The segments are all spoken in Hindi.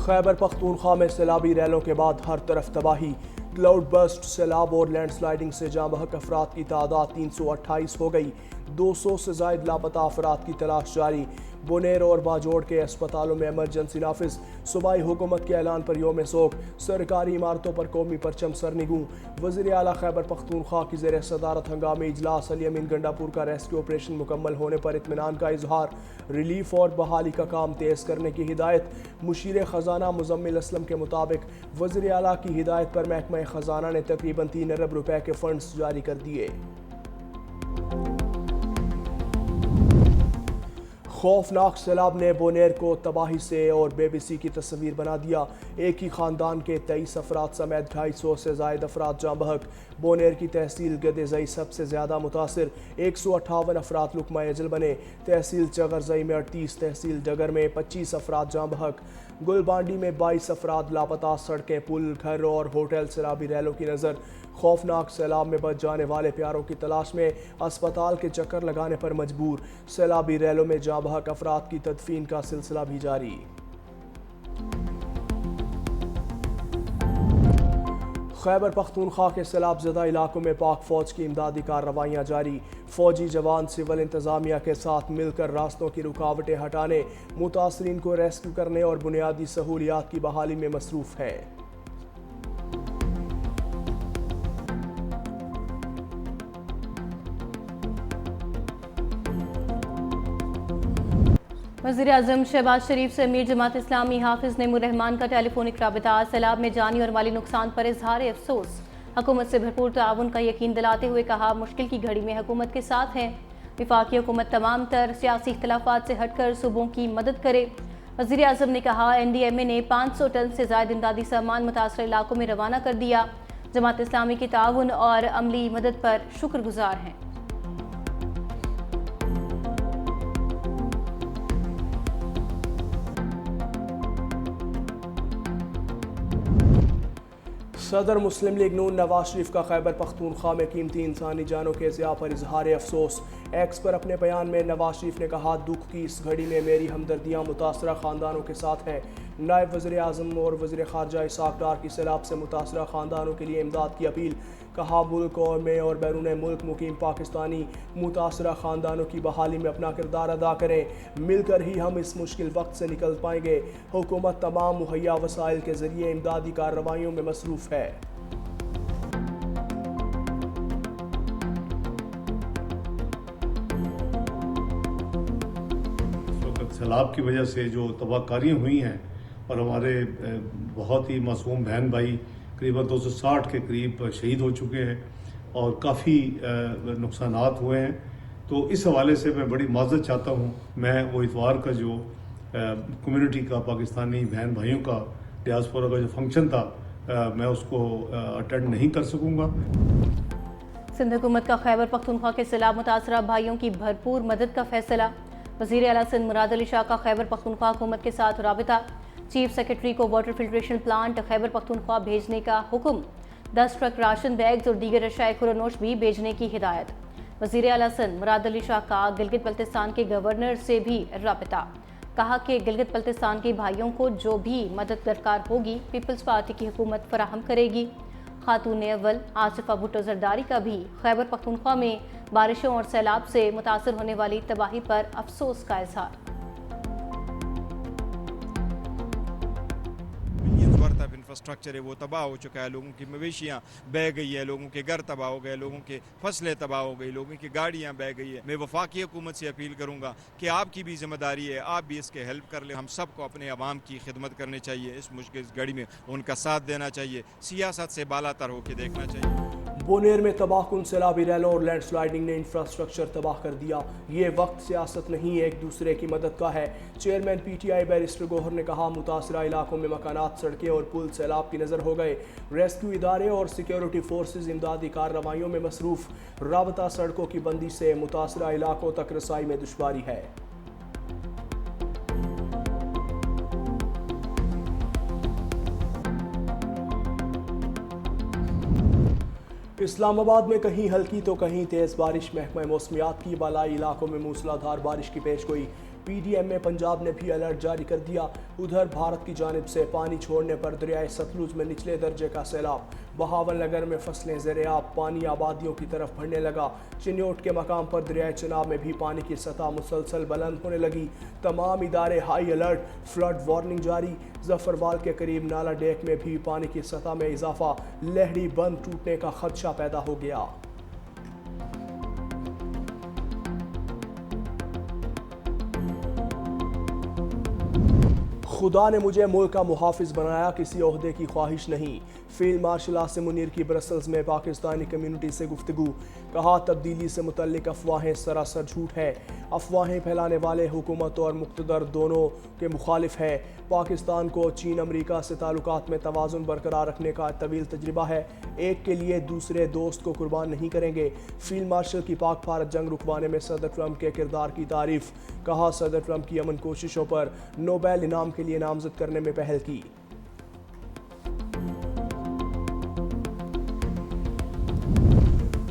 खैबर पख्तूनख्वा में सैलाबी रैलों के बाद हर तरफ तबाही। क्लाउड बस्ट, सैलाब और लैंडस्लाइडिंग से जाँ बहक अफराद की तादाद 328 हो गई। 200 से जायद लापता अफराद की तलाश जारी। बुनेर और बाजोड़ के अस्पतालों में इमरजेंसी नाफिज। सूबाई हुकूमत के ऐलान पर योम सोग। सरकारी इमारतों पर कौमी परचम सरनिगूं। वज़ीर आला खैबर पख्तूनख्वा की ज़ेर सदारत हंगामी इजलास। अली अमीन गंडापुर का रेस्क्यू ऑपरेशन मुकम्मल होने पर इत्मीनान का इजहार। रिलीफ और बहाली का काम तेज़ करने की हिदायत। मुशीर ख़जाना मुज़म्मिल असलम के मुताबिक वज़ीर आला की हिदायत पर महकमा ख़जाना ने तकरीबन 3 अरब रुपए के फंड्स जारी कर दिए। खौफनाक सैलाब ने बोनेर को तबाही से और बेबसी की तस्वीर बना दिया। एक ही ख़ानदान के 23 अफराद समेत 250 से जायद अफराद जाँ बहक। बोनेर की तहसील गदेजई सबसे ज़्यादा मुतासर। 158 अफराद लुकमा अजल बने। तहसील चगरजई में 38, तहसील डगर में 25 अफराद जाँ बहक। गुलबांडी में 22 अफराद लापता। सड़कें, पुल, घर और होटल सैलाबी रैलों की नज़र। खौफनाक सैलाब में बच जाने वाले प्यारों की तलाश में अस्पताल के चक्कर लगाने पर मजबूर। सैलाबी रैलों में जाँ बहक अफराद की तदफीन का सिलसिला भी जारी। खैबर पख्तूनख्वा के सैलाब ज़दा इलाकों में पाक फ़ौज की इमदादी कार्रवाइयाँ जारी। फ़ौजी जवान सिविल इंतज़ामिया के साथ मिलकर रास्तों की रुकावटें हटाने, मुतासरीन को रेस्क्यू करने और बुनियादी सहूलियात की बहाली में मसरूफ़ हैं। वज़ीर आज़म शहबाज शरीफ से अमीर जमात इस्लामी हाफिज़ नईमुर रहमान का टेलीफोनिक राबिता। सैलाब में जानी और माली नुकसान पर इजहार अफसोस। हुकूमत से भरपूर ताउन का यकीन दिलाते हुए कहा, मुश्किल की घड़ी में हुकूमत के साथ है। वफाकी हुकूमत तमाम तर सियासी इख्तलाफात से हटकर सूबों की मदद करे। वज़ीर आज़म ने कहा, NDMA ने 500 टन से ज़ायद इमदादी सामान मुतासर इलाकों में रवाना कर दिया। जमात इस्लामी की ताउन और अमली मदद पर शुक्रगुजार हैं। सदर मुस्लिम लीग नून नवाज शरीफ का खैबर पख्तूनख्वा में कीमती इंसानी जानों के ज़िया पर इजहार अफसोस। एक्स पर अपने बयान में नवाज शरीफ ने कहा, दुख की इस घड़ी में मेरी हमदर्दियाँ मुतासरा ख़ानदानों के साथ हैं। नायब वज़ीर आज़म और वज़ीर ख़ारजा इसाक डार की सैलाब से मुतासरा ख़ानदानों के लिए इमदाद की अपील। कहा, मुल्क और में और बैरून मुल्क मुकीम पाकिस्तानी मुतासरा ख़ानदानों की बहाली में अपना किरदार अदा करें। मिलकर ही हम इस मुश्किल वक्त से निकल पाएंगे। हुकूमत तमाम मुहैया वसाइल के ज़रिए इमदादी कार्रवाइयों में मसरूफ़ है। सैलाब की वजह से जो तबाहकारियाँ हुई हैं और हमारे बहुत ही मासूम बहन भाई करीबन 260 के करीब शहीद हो चुके हैं और काफ़ी नुकसानात हुए हैं, तो इस हवाले से मैं बड़ी माज़रत चाहता हूँ। मैं वो इतवार का जो कम्युनिटी का पाकिस्तानी बहन भाइयों का डियास्पोरा का जो फंक्शन था, मैं उसको अटेंड नहीं कर सकूँगा। सिंध हुकूमत का खैबर पख्तूनख्वा के सैलाब मुतासरा भाइयों की भरपूर मदद का फैसला। वज़ीर आला सिंध मुराद अली शाह का खैबर पख्तूनख्वा हुकूमत के साथ राबिता। चीफ सेक्रेटरी को water filtration plant Khyber Pakhtunkhwa भेजने का हुक्म। 10 ट्रक राशन बैग्स और दीगर अशाए खुरानोश भी भेजने की हिदायत। वज़ीर आला सिंध मुराद अली शाह का गिलगित बल्तिस्तान के गवर्नर से भी राबिता। कहा कि गिलगित बल्तिस्तान के भाइयों को जो भी मदद दरकार होगी पीपल्स पार्टी की हुकूमत फराहम करेगी। खातून अव्वल आसिफा भुट्टो जरदारी का भी खैबर पख्तूनख्वा में बारिशों और सैलाब से मुतासर होने वाली तबाही पर अफसोस का इजहार। इंफ्रास्ट्रक्चर है वो तबाह हो चुका है, लोगों की मवेशियाँ बह गई है, लोगों के घर तबाह हो गए, लोगों के फसलें तबाह हो गई, लोगों की गाड़ियाँ बह गई है। मैं वफाकी हुकूमत से अपील करूँगा कि आपकी भी जिम्मेदारी है, आप भी इसके हेल्प कर लें। हम सबको अपने अवाम की खिदमत करनी चाहिए, इस मुश्किल घड़ी में उनका साथ देना चाहिए, सियासत से बालातर होकर देखना चाहिए। बोनेर में तबाहकुन सैलाबी रैलों और लैंडस्लाइडिंग ने इंफ्रास्ट्रक्चर तबाह कर दिया। ये वक्त सियासत नहीं, एक दूसरे की मदद का है। चेयरमैन PTI बैरिस्टर गौहर ने कहा, मुतासरा इलाकों में मकानात, सड़कें और पुल सैलाब की नज़र हो गए। रेस्क्यू इदारे और सिक्योरिटी फोर्सेज इमदादी कार्रवाइयों में मसरूफ़। राबता सड़कों की बंदी से मुतासरा इलाकों तक रसाई में दुश्वारी है। इस्लामाबाद में कहीं हल्की तो कहीं तेज़ बारिश। महकमा मौसमियात की बालाई इलाकों में मूसलाधार बारिश की पेशगोई। PDM में पंजाब ने भी अलर्ट जारी कर दिया। उधर भारत की जानिब से पानी छोड़ने पर दरियाए सतलुज में निचले दर्जे का सैलाब। बहावल नगर में फसलें ज़ेर-ए-आब, पानी आबादियों की तरफ बढ़ने लगा। चिन्योट के मकाम पर दरियाए चिनाब में भी पानी की सतह मुसलसल बुलंद होने लगी। तमाम इदारे हाई अलर्ट, फ्लड वार्निंग जारी। जफरवाल के करीब नाला डेक में भी पानी की सतह में इजाफा, लहड़ी बंद टूटने का खदशा पैदा हो गया। खुदा ने मुझे मुल्क का मुहाफिज बनाया, किसी ओहदे की ख्वाहिश नहीं। फील्ड मार्शल आसिम मुनीर की ब्रसल्स में पाकिस्तानी कम्युनिटी से गुफ्तगू। कहा, तब्दीली से मुतल्लिक अफवाहें सरासर झूठ है। अफवाहें फैलाने वाले हुकूमत और मुक़्तदर दोनों के मुखालिफ है। पाकिस्तान को चीन अमरीका से ताल्लुकात में तवाज़ुन बरकरार रखने का तवील तजर्बा है। एक के लिए दूसरे दोस्त को कुर्बान नहीं करेंगे। फील्ड मार्शल की पाक भारत जंग रुकवाने में सदर ट्रंप के किरदार की तारीफ। कहा, सदर ट्रंप की अमन कोशिशों पर नोबेल इनाम के लिए नामजद करने में पहल की।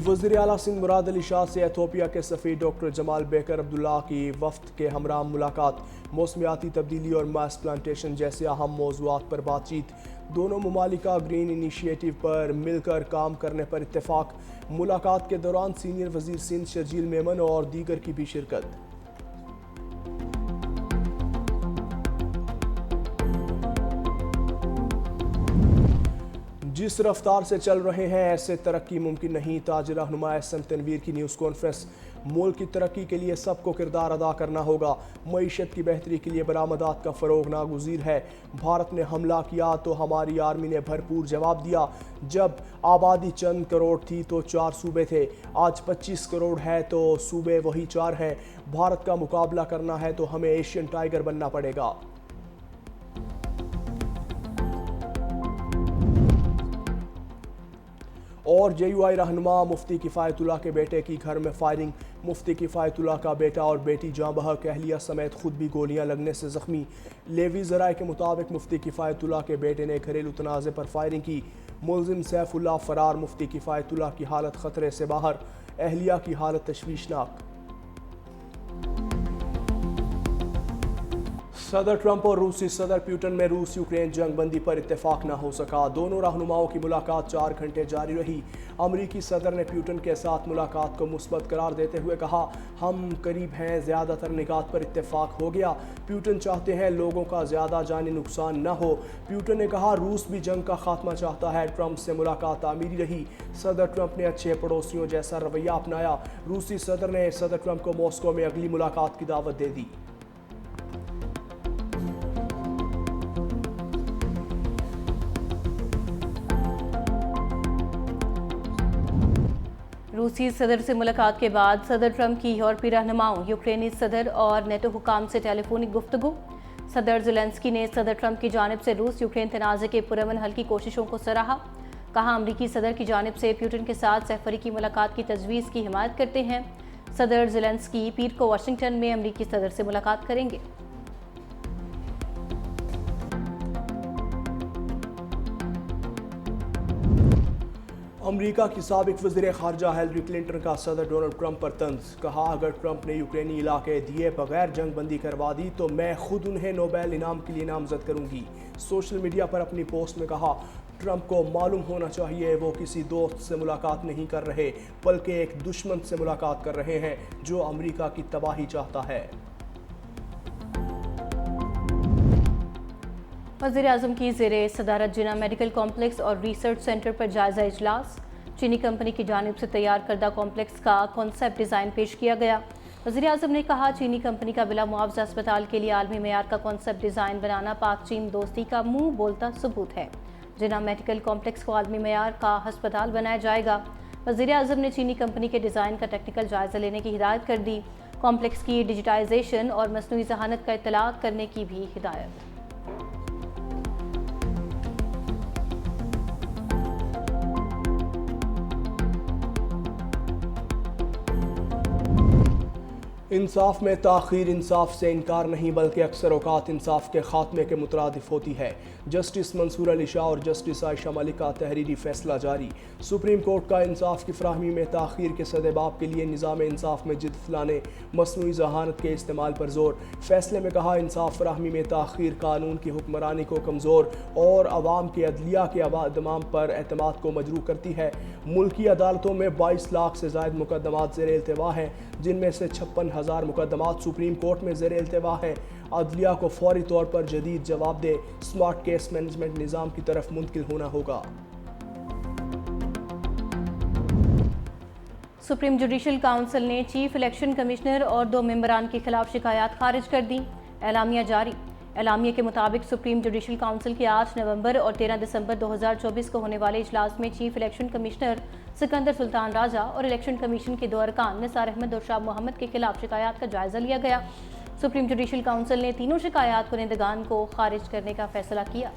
वज़ीर आला सिंध मुराद अली शाह से एथोपिया के सफ़ीर डॉक्टर जमाल बेकर अब्दुल्ला की वफ्द के हमरा मुलाकात। मौसमियाती तब्दीली और मास प्लांटेशन जैसे अहम मौज़ूआत पर बातचीत। दोनों ममालिका ग्रीन इनिशिएटिव पर मिलकर काम करने पर इत्तेफाक। मुलाकात के दौरान सीनियर वज़ीर सिंध शर्जील मेमन और दीगर की भी शिरकत। जिस रफ्तार से चल रहे हैं ऐसे तरक्की मुमकिन नहीं। ताज रहनुमा SM तनवीर की न्यूज़ कॉन्फ्रेंस। मुल्क की तरक्की के लिए सबको किरदार अदा करना होगा। मईशत की बेहतरी के लिए बरामदात का फ़रोग नागुज़ीर है। भारत ने हमला किया तो हमारी आर्मी ने भरपूर जवाब दिया। जब आबादी चंद करोड़ थी तो 4 सूबे थे, आज 25 करोड़ है तो सूबे वही 4 हैं। भारत का मुकाबला करना है तो हमें एशियन टाइगर बनना पड़ेगा। और JUI रहनुमा मुफ्ती किफ़ायतुल्लाह के बेटे की घर में फायरिंग। मुफ्ती किफ़ायतुल्लाह का बेटा और बेटी जाँ बहक, अहलिया समेत खुद भी गोलियां लगने से ज़ख्मी। लेवी ज़राए के मुताबिक मुफ्ती किफ़ायतुल्लाह के बेटे ने घरेलू तनाज़े पर फायरिंग की। मुलजिम सैफुल्लाह फरार। मुफ्ती किफ़ायतुल्लाह की हालत ख़तरे से बाहर, अहलिया की हालत तशवीशनाक। सदर ट्रंप और रूसी सदर पुतिन में रूस यूक्रेन जंग बंदी पर इत्तेफाक न हो सका। दोनों रहनुमाओं की मुलाकात 4 घंटे जारी रही। अमरीकी सदर ने पुतिन के साथ मुलाकात को मुस्बत करार देते हुए कहा, हम करीब हैं, ज़्यादातर निकात पर इत्तेफाक हो गया। पुतिन चाहते हैं लोगों का ज़्यादा जानी नुकसान न हो। पुतिन ने कहा, रूस भी जंग का खात्मा चाहता है। ट्रंप से मुलाकात तामीरी रही। सदर ट्रंप ने अच्छे पड़ोसियों जैसा रवैया अपनाया। रूसी सदर ने सदर ट्रंप को मॉस्को में अगली मुलाकात की दावत दे दी। रूसी सदर से मुलाकात के बाद सदर ट्रंप की यूरोपीय रहनुमाओं, यूक्रेनी सदर और नेटो हुकाम से टेलीफोनिक गुफ्तगू। सदर ज़ेलेंस्की ने सदर ट्रंप की जानिब से रूस यूक्रेन तनाज़े के पुरअमन हल की कोशिशों को सराहा। कहा, अमरीकी सदर की जानिब से पुतिन के साथ सहफरी की मुलाकात की तजवीज़ की हिमायत करते हैं। सदर ज़ेलेंस्की पीर को वाशिंगटन में अमरीकी सदर से मुलाकात करेंगे। अमरीका की साबिक वज़ीर ख़ारजा हिलरी क्लिंटन का सदर डोनाल्ड ट्रंप पर तंज। कहा, अगर ट्रंप ने यूक्रेनी इलाके दिए बगैर जंग बंदी करवा दी तो मैं खुद उन्हें नोबेल इनाम के लिए नामजद करूंगी। सोशल मीडिया पर अपनी पोस्ट में कहा, ट्रंप को मालूम होना चाहिए वो किसी दोस्त से मुलाकात नहीं कर रहे बल्कि एक दुश्मन से मुलाकात कर रहे हैं जो अमरीका की तबाही चाहता है। वज़ीर आज़म की ज़ेरे सदारत जिना मेडिकल कॉम्प्लेक्स और रिसर्च सेंटर पर जायज़ा इजलास। चीनी कंपनी की जानिब से तैयार करदा कॉम्प्लेक्स का कॉन्सेप्ट डिज़ाइन पेश किया गया। वज़ीर आज़म ने कहा, चीनी कंपनी का बिला मुआवजा अस्पताल के लिए आलमी मेयार का कॉन्सेप्ट डिज़ाइन बनाना पाक चीन दोस्ती का मुँह बोलता सबूत है। जिना मेडिकल कॉम्प्लेक्स को आलमी मेयार का अस्पताल बनाया जाएगा। वज़ीर आज़म ने चीनी कंपनी के डिज़ाइन का टेक्निकल जायज़ा लेने की हिदायत कर दी। कॉम्प्लेक्स की डिजिटाइजेशन और मसनूई ज़हानत का इत्तलाक करने की भी हिदायत। इंसाफ में ताख़ीर इंसाफ से इनकार नहीं बल्कि अक्सर औकात इंसाफ के खात्मे के मुतरादिफ होती है। जस्टिस मंसूर अली शाह और जस्टिस आयशा मलिक का तहरीरी फैसला जारी। सुप्रीम कोर्ट का इंसाफ की फराहमी में ताख़ीर के सदेबाब के लिए निज़ाम इंसाफ में जिद्द लाने मसनूई जहानत के इस्तेमाल पर जोर। फैसले में कहा, इंसाफ फराहमी में ताख़ीर कानून की हुक्मरानी को कमज़ोर और अवाम के अदलिया के अवादमाम पर एतमाद को मजरूह करती है। मुल्की अदालतों में 22 लाख से ज़ायद मुकदमात ज़ेर इल्तिवा हैं, जिनमें से 56,000 मुकदमात सुप्रीम कोर्ट में ज़ेर इल्तिवा हैं। अदलिया को फौरी तौर पर जदीद जवाब दे स्मार्ट केस मैनेजमेंट निज़ाम की तरफ मुंतकिल होना होगा। सुप्रीम जुडिशल काउंसिल ने चीफ इलेक्शन कमिश्नर और 2 मेंबरान के खिलाफ शिकायत खारिज कर दी। एलामिया जारी। एलामिया के मुताबिक सुप्रीम जुडिशल काउंसिल के 8 नवंबर और 13 दिसंबर 2024 को होने वाले इजलास में chief election commissioner Sikandar Sultan Raja और इलेक्शन कमीशन के 2 अरकान निसार अहमद और शाह मोहम्मद के खिलाफ शिकायत का जायजा लिया गया। सुप्रीम जुडिशल काउंसिल ने तीनों शिकायत कुनिंदगान को खारिज करने का फैसला किया।